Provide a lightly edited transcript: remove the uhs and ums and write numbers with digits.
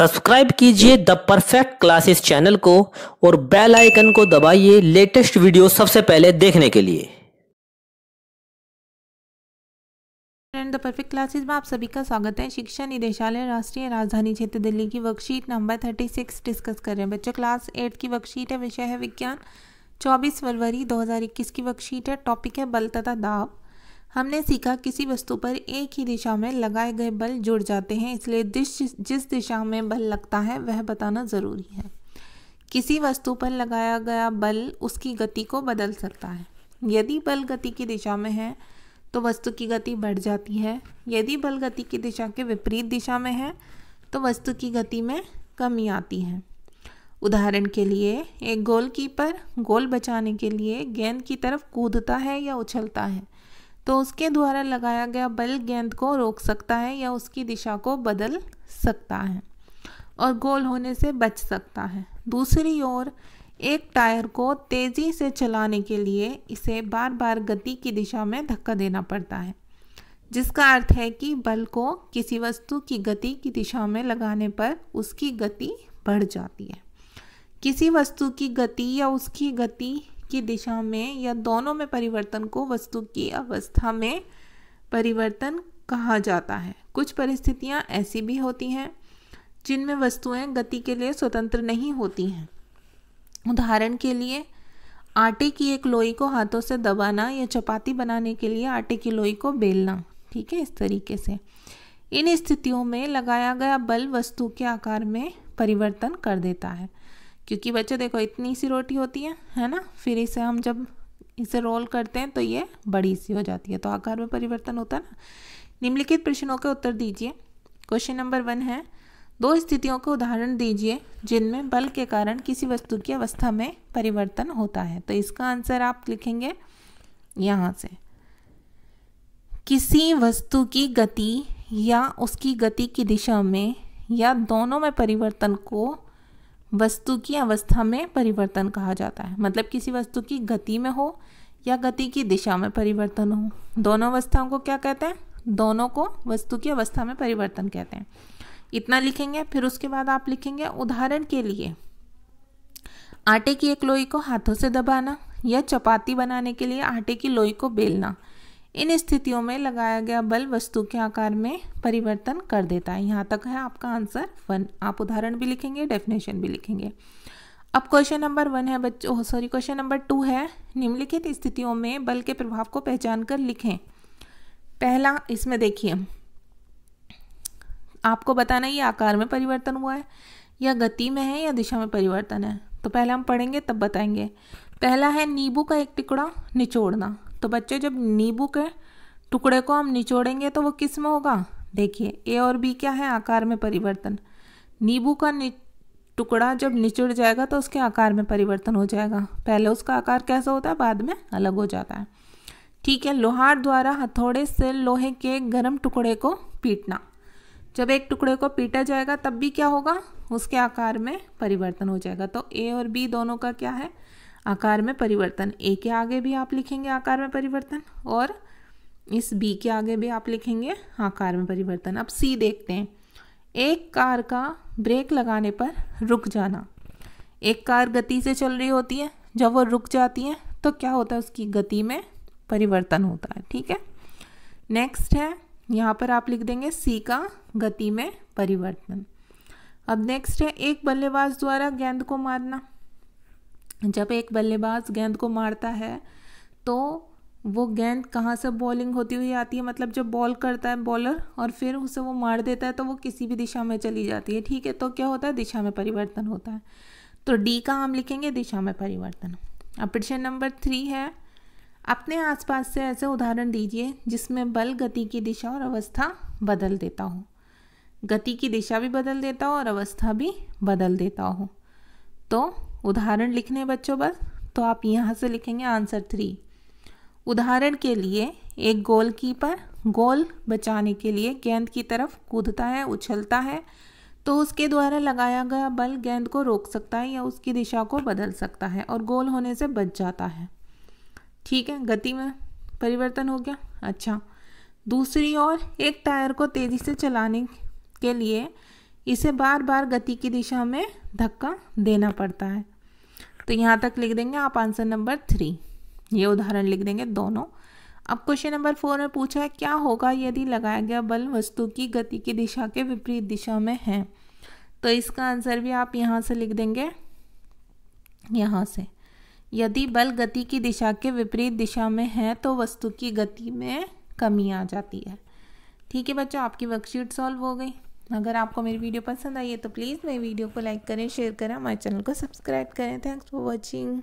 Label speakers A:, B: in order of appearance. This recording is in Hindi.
A: सब्सक्राइब कीजिए द परफेक्ट क्लासेस चैनल को और बेल आइकन को दबाइए लेटेस्ट वीडियो सबसे पहले देखने के लिए।
B: द परफेक्ट क्लासेस में आप सभी का स्वागत है। शिक्षा निदेशालय राष्ट्रीय राजधानी क्षेत्र दिल्ली की वर्कशीट नंबर 36 डिस्कस कर रहे हैं बच्चों। क्लास 8 की वर्कशीट है, विषय है विज्ञान। 24 फरवरी 2021 की वर्कशीट है, टॉपिक है बल तथा दाब। हमने सीखा किसी वस्तु पर एक ही दिशा में लगाए गए बल जुड़ जाते हैं, इसलिए जिस दिशा में बल लगता है वह बताना ज़रूरी है। किसी वस्तु पर लगाया गया बल उसकी गति को बदल सकता है। यदि बल गति की दिशा में है तो वस्तु की गति बढ़ जाती है। यदि बल गति की दिशा के विपरीत दिशा में है तो वस्तु की गति में कमी आती है। उदाहरण के लिए, एक गोलकीपर गोल बचाने के लिए गेंद की तरफ कूदता है या उछलता है तो उसके द्वारा लगाया गया बल गेंद को रोक सकता है या उसकी दिशा को बदल सकता है और गोल होने से बच सकता है। दूसरी ओर, एक टायर को तेज़ी से चलाने के लिए इसे बार बार गति की दिशा में धक्का देना पड़ता है, जिसका अर्थ है कि बल को किसी वस्तु की गति की दिशा में लगाने पर उसकी गति बढ़ जाती है। किसी वस्तु की गति या उसकी गति की दिशा में या दोनों में परिवर्तन को वस्तु की अवस्था में परिवर्तन कहा जाता है। कुछ परिस्थितियां ऐसी भी होती हैं जिनमें वस्तुएं गति के लिए स्वतंत्र नहीं होती हैं। उदाहरण के लिए, आटे की एक लोई को हाथों से दबाना या चपाती बनाने के लिए आटे की लोई को बेलना। ठीक है, इस तरीके से इन स्थितियों में लगाया गया बल वस्तु के आकार में परिवर्तन कर देता है। क्योंकि बच्चे देखो, इतनी सी रोटी होती है ना, फिर इसे हम जब इसे रोल करते हैं तो ये बड़ी सी हो जाती है, तो आकार में परिवर्तन होता है ना। निम्नलिखित प्रश्नों के उत्तर दीजिए। क्वेश्चन नंबर 1 है, दो स्थितियों के उदाहरण दीजिए जिनमें बल के कारण किसी वस्तु की अवस्था में परिवर्तन होता है। तो इसका आंसर आप लिखेंगे यहाँ से। किसी वस्तु की गति या उसकी गति की दिशा में या दोनों में परिवर्तन को वस्तु की अवस्था में परिवर्तन कहा जाता है। मतलब किसी वस्तु की गति में हो या गति की दिशा में परिवर्तन हो, दोनों अवस्थाओं को क्या कहते हैं? दोनों को वस्तु की अवस्था में परिवर्तन कहते हैं। इतना लिखेंगे। फिर उसके बाद आप लिखेंगे, उदाहरण के लिए आटे की एक लोई को हाथों से दबाना या चपाती बनाने के लिए आटे की लोई को बेलना। इन स्थितियों में लगाया गया बल वस्तु के आकार में परिवर्तन कर देता है। यहाँ तक है आपका आंसर 1। आप उदाहरण भी लिखेंगे, डेफिनेशन भी लिखेंगे। अब क्वेश्चन नंबर 1 है बच्चों, क्वेश्चन नंबर 2 है, निम्नलिखित स्थितियों में बल के प्रभाव को पहचान कर लिखें। पहला, इसमें देखिए आपको बताना ये आकार में परिवर्तन हुआ है या गति में है या दिशा में परिवर्तन है। तो पहले हम पढ़ेंगे तब बताएंगे। पहला है नींबू का एक टुकड़ा निचोड़ना। तो बच्चे, जब नींबू के टुकड़े को हम निचोड़ेंगे तो वो किस में होगा? देखिए, ए और बी क्या है? आकार में परिवर्तन। नींबू का टुकड़ा जब निचोड़ जाएगा तो उसके आकार में परिवर्तन हो जाएगा। पहले उसका आकार कैसा होता है, बाद में अलग हो जाता है। ठीक है। लोहार द्वारा हथौड़े से लोहे के गर्म टुकड़े को पीटना। जब एक टुकड़े को पीटा जाएगा तब भी क्या होगा? उसके आकार में परिवर्तन हो जाएगा। तो ए और बी दोनों का क्या है? आकार में परिवर्तन। ए के आगे भी आप लिखेंगे आकार में परिवर्तन और इस बी के आगे भी आप लिखेंगे आकार में परिवर्तन। अब सी देखते हैं। एक कार का ब्रेक लगाने पर रुक जाना। एक कार गति से चल रही होती है, जब वो रुक जाती है तो क्या होता है? उसकी गति में परिवर्तन होता है। ठीक है। नेक्स्ट है, यहाँ पर आप लिख देंगे सी का गति में परिवर्तन। अब नेक्स्ट है, एक बल्लेबाज द्वारा गेंद को मारना। जब एक बल्लेबाज गेंद को मारता है तो वो गेंद कहाँ से बॉलिंग होती हुई आती है, मतलब जब बॉल करता है बॉलर और फिर उसे वो मार देता है तो वो किसी भी दिशा में चली जाती है। ठीक है। तो क्या होता है? दिशा में परिवर्तन होता है। तो डी का हम लिखेंगे दिशा में परिवर्तन। अब प्रश्न नंबर 3 है, अपने आसपास से ऐसे उदाहरण दीजिए जिसमें बल गति की दिशा और अवस्था बदल देता हो। गति की दिशा भी बदल देता हो और अवस्था भी बदल देता हो। तो उदाहरण लिखने बच्चों बस। तो आप यहाँ से लिखेंगे आंसर 3। उदाहरण के लिए, एक गोलकीपर गोल बचाने के लिए गेंद की तरफ कूदता है, उछलता है तो उसके द्वारा लगाया गया बल गेंद को रोक सकता है या उसकी दिशा को बदल सकता है और गोल होने से बच जाता है। ठीक है, गति में परिवर्तन हो गया। अच्छा, दूसरी ओर, एक टायर को तेज़ी से चलाने के लिए इसे बार बार गति की दिशा में धक्का देना पड़ता है। तो यहाँ तक लिख देंगे आप आंसर नंबर 3, ये उदाहरण लिख देंगे दोनों। अब क्वेश्चन नंबर 4 में पूछा है क्या होगा यदि लगाया गया बल वस्तु की गति की दिशा के विपरीत दिशा में है। तो इसका आंसर भी आप यहाँ से लिख देंगे, यहाँ से। यदि बल गति की दिशा के विपरीत दिशा में है तो वस्तु की गति में कमी आ जाती है। ठीक है बच्चों, आपकी वर्कशीट सॉल्व हो गई। अगर आपको मेरी वीडियो पसंद आई है तो प्लीज़ मेरी वीडियो को लाइक करें, शेयर करें, हमारे चैनल को सब्सक्राइब करें। Thanks for watching.